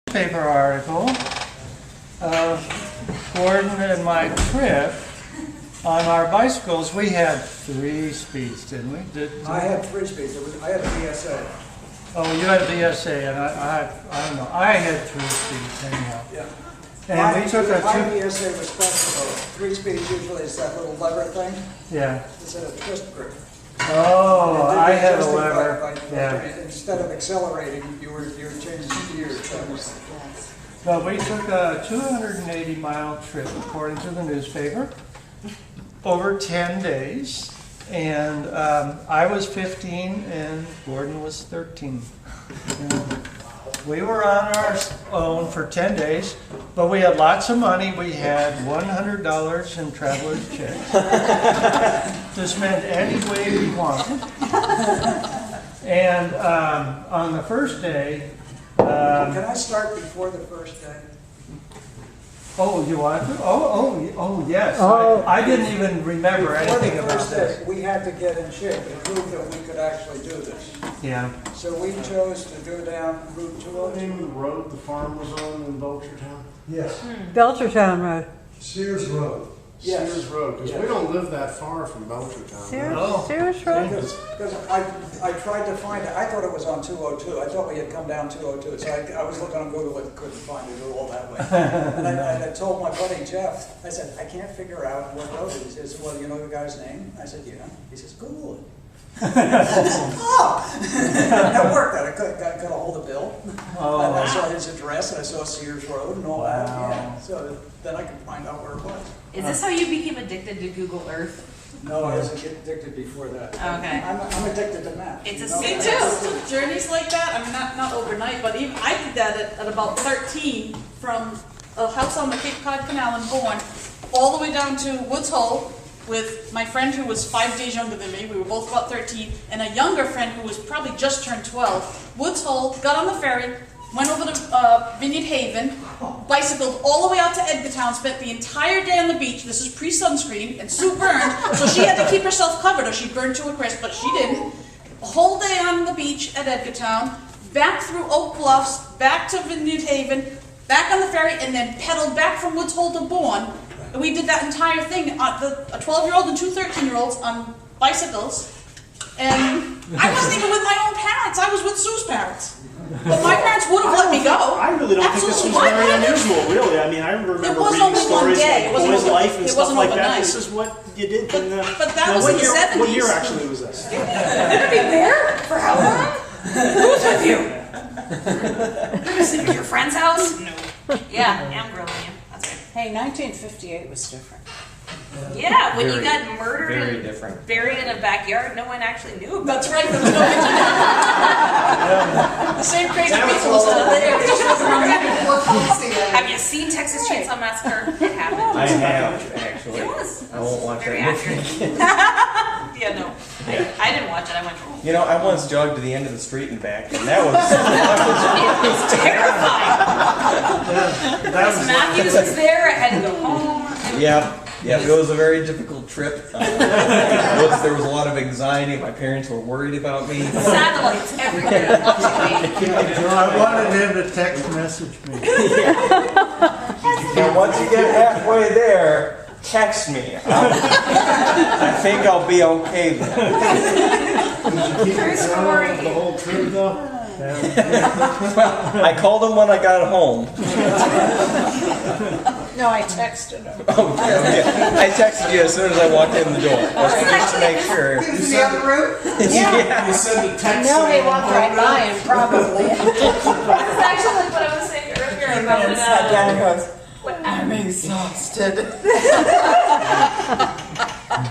Paper article of Gordon and my trip on our bicycles. We had 3 speeds, didn't we? I had 3 speeds. I had a BSA. Oh, you had a BSA, and I don't know. I had 3 speeds anyhow. Yeah. And we took a my BSA was flexible. 3 speeds usually is that little lever thing. Yeah. It's a twist grip. Oh, I had a lever. Yeah. Instead of accelerating, you were changing gears. Well, we took a 280-mile trip, according to the newspaper, over 10 days. And I was 15 and Gordon was 13. We were on our own for 10 days, but we had lots of money. We had $100 in traveler's checks to spend any way we wanted. And on the first day... Can I start before the first day? Oh, you want to? Oh, yes. Oh. I didn't even remember anything about this. We had to get in shape to prove that we could actually do this. Yeah. So we chose to go down Route 202. Name of the road the farm was on in Belchertown? Yes. Belchertown Road. Sears Road. Yes. Sears Road, because we don't live that far from Belchertown. Sears Road? Because I tried to find it, I thought it was on 202, I thought we had come down 202, so I was looking on Google and couldn't find it all that way. And I told my buddy Jeff, I said, I can't figure out what road it is. He said, well, you know the guy's name? I said, yeah. He says, Google it. Oh! That worked. I got a hold of Bill, and I saw his address, and I saw Sears Road and all that. Yeah. So then I could find out where it was. Is this how you became addicted to Google Earth? No, I wasn't addicted before that. Okay. I'm addicted to math. It's a Me too. Journeys like that. I mean, not overnight, but even I did that at about 13 from a house on the Cape Cod Canal in Bourne all the way down to Woods Hole with my friend who was 5 days younger than me. We were both about 13, and a younger friend who was probably just turned 12. Woods Hole, got on the ferry, went over to Vineyard Haven, bicycled all the way out to Edgartown, spent the entire day on the beach. This is pre-sunscreen, and Sue burned, so she had to keep herself covered or she'd burn to a crisp, but she didn't. A whole day on the beach at Edgartown, back through Oak Bluffs, back to Vineyard Haven, back on the ferry, and then pedaled back from Woods Hole to Bourne. And we did that entire thing, a 12-year-old and 2 13-year-olds on bicycles. And I wasn't even with my own parents, I was with Sue's parents. But my parents would have let me go. I really don't think this was very unusual, really. I mean, I remember reading stories about boys' life and stuff like that. This is what you did in the... But that was in the 70s. What year actually was this? You're gonna be there for how long? Who was with you? You're gonna sleep at your friend's house? No. Yeah, I'm grilling you. That's right. Hey, 1958 was different. Yeah, when you got murdered very and different. buried in a backyard, no one actually knew about That's right, there was no internet. The same crazy people was out there. It just wasn't on the internet. Have you seen Texas Chainsaw Massacre? It happened. I have, actually. It was. I won't watch Very that movie. accurate. Yeah, no. I didn't watch it. I went, oh. You know, I once jogged to the end of the street and back, and that was... It was terrifying. Chris Matthews was there. I had to go home. Yeah, it was a very difficult trip. There was a lot of anxiety. My parents were worried about me. Satellites everywhere watching me. I wanted him to text message me. Now, once you get halfway there, text me. I think I'll be okay then. True story. The whole trip, though? Well, I called him when I got home. No, I texted him. Okay. I texted you as soon as I walked in the door. Just to make sure. He was the other route? Yeah. You sent a text. No, he walked right by him, probably. This is actually like what I was saying earlier about when I'm exhausted.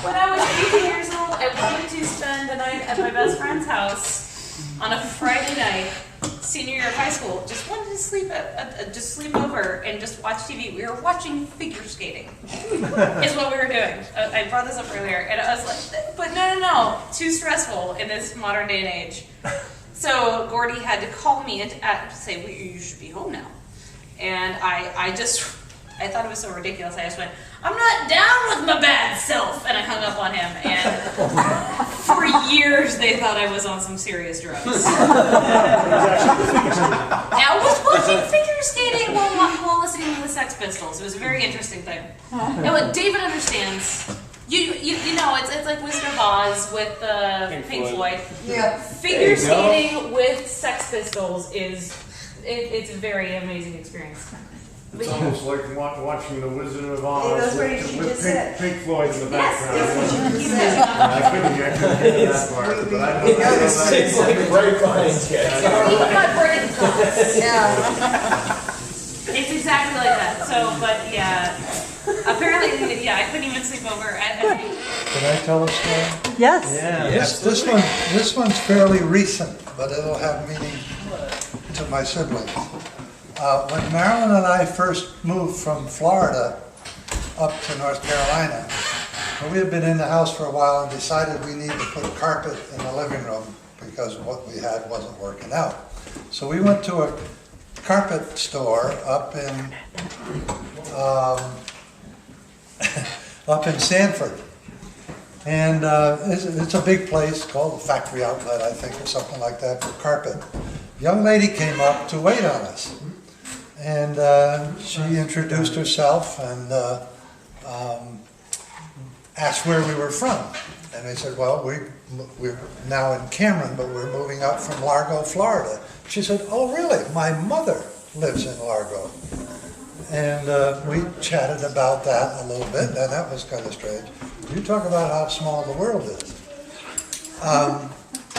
when I was 18 years old, I wanted to spend the night at my best friend's house on a Friday night, senior year of high school. Just wanted to sleep just sleep over and just watch TV. We were watching figure skating. Is what we were doing. I brought this up earlier, and I was like, but no, too stressful in this modern day and age. So Gordy had to call me and say, well, you should be home now. And I thought it was so ridiculous. I just went, I'm not down with my bad self, and I hung up on him. And for years, they thought I was on some serious drugs. I was watching figure interesting thing. No, what David understands. You know, it's like Wizard of Oz with Pink Floyd. Yeah. Figure skating with Sex Pistols is it's a very amazing experience. It's almost like watching The Wizard of Oz Yeah, that's what she with just said. Pink Floyd in the Yes, background. that's what you just said. I couldn't get that part, but I know that. It's like right behind you. Even my brain thoughts. Yeah. It's exactly like that. So, but yeah, apparently, yeah, I couldn't even sleep over. Can I tell a story? Yes. Yes, this one's fairly recent, but it'll have meaning to my siblings. When Marilyn and I first moved from Florida up to North Carolina, we had been in the house for a while and decided we needed to put carpet in the living room because what we had wasn't working out. So we went to a carpet store up in Sanford. And it's a big place called the Factory Outlet, I think, or something like that, for carpet. A young lady came up to wait on us. And she introduced herself and asked where we were from. And they said, well, we're now in Cameron, but we're moving up from Largo, Florida. She said, oh, really? My mother lives in Largo. And we chatted about that a little bit, and that was kind of strange. You talk about how small the world is.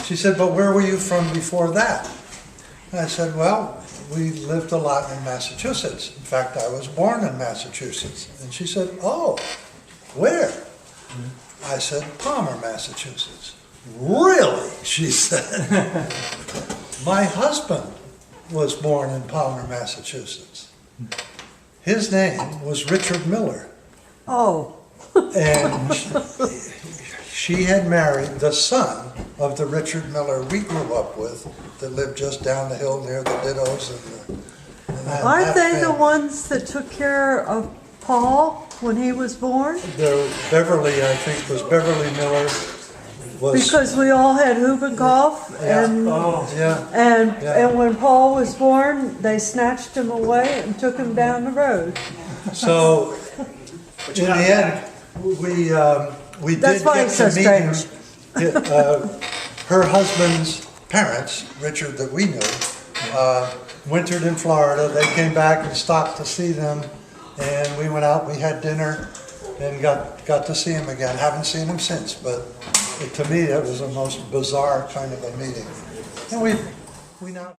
She said, but where were you from before that? And I said, well, we lived a lot in Massachusetts. In fact, I was born in Massachusetts. And she said, oh, where? I said, Palmer, Massachusetts. Really? She said. My husband was born in Palmer, Massachusetts. His name was Richard Miller. Oh. And she had married the son of the Richard Miller we grew up with that lived just down the hill near the Dittos. Aren't they the ones that took care of Paul when he was born? Beverly, I think, was Beverly Miller. Because we all had whooping cough, and and when Paul was born, they snatched him away and took him down the road. So in the end, we That's did why get it's to so meet strange. her husband's parents, Richard that we knew, wintered in Florida. They came back and stopped to see them, and we went out, we had dinner, and got to see him again. Haven't seen him since, but to me, it was the most bizarre kind of a meeting. And we now